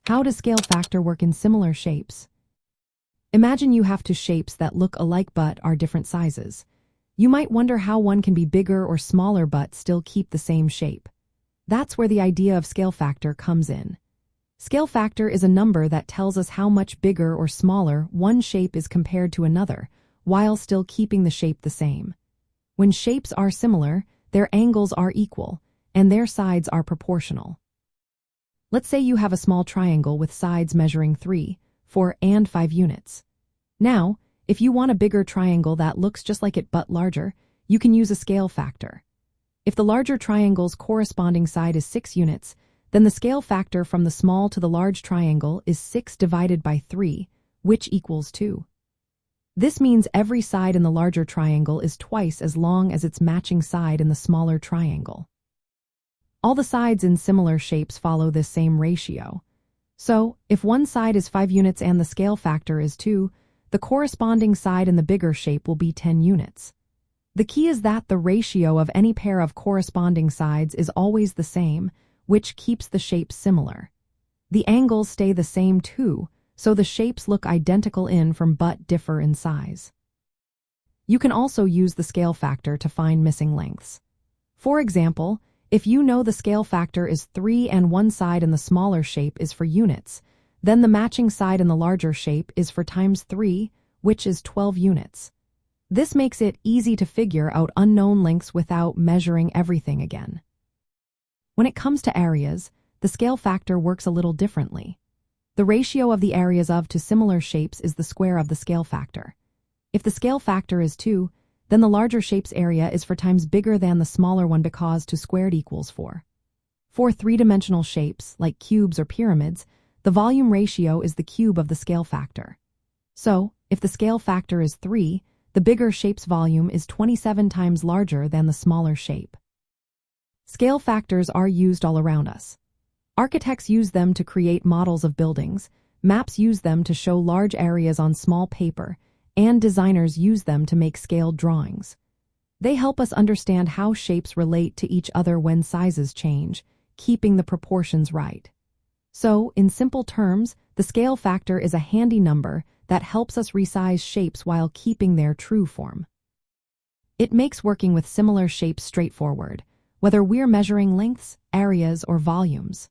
How does scale factor work in similar shapes? Imagine you have two shapes that look alike but are different sizes. You might wonder how one can be bigger or smaller but still keep the same shape. That's where the idea of scale factor comes in. Scale factor is a number that tells us how much bigger or smaller one shape is compared to another, while still keeping the shape the same. When shapes are similar, their angles are equal, and their sides are proportional. Let's say you have a small triangle with sides measuring 3, 4, and 5 units. Now, if you want a bigger triangle that looks just like it but larger, you can use a scale factor. If the larger triangle's corresponding side is 6 units, then the scale factor from the small to the large triangle is 6 divided by 3, which equals 2. This means every side in the larger triangle is twice as long as its matching side in the smaller triangle. All the sides in similar shapes follow this same ratio. So, if one side is 5 units and the scale factor is 2, the corresponding side in the bigger shape will be 10 units. The key is that the ratio of any pair of corresponding sides is always the same, which keeps the shapes similar. The angles stay the same too, so the shapes look identical in from but differ in size. You can also use the scale factor to find missing lengths. For example, if you know the scale factor is 3 and one side in the smaller shape is for units, then the matching side in the larger shape is for times 3, which is 12 units. This makes it easy to figure out unknown lengths without measuring everything again. When it comes to areas, the scale factor works a little differently. The ratio of the areas of two similar shapes is the square of the scale factor. If the scale factor is 2, then the larger shape's area is 4 times bigger than the smaller one because 2 squared equals 4. For three-dimensional shapes, like cubes or pyramids, the volume ratio is the cube of the scale factor. So, if the scale factor is 3, the bigger shape's volume is 27 times larger than the smaller shape. Scale factors are used all around us. Architects use them to create models of buildings, maps use them to show large areas on small paper, and designers use them to make scaled drawings. They help us understand how shapes relate to each other when sizes change, keeping the proportions right. So, in simple terms, the scale factor is a handy number that helps us resize shapes while keeping their true form. It makes working with similar shapes straightforward, whether we're measuring lengths, areas, or volumes.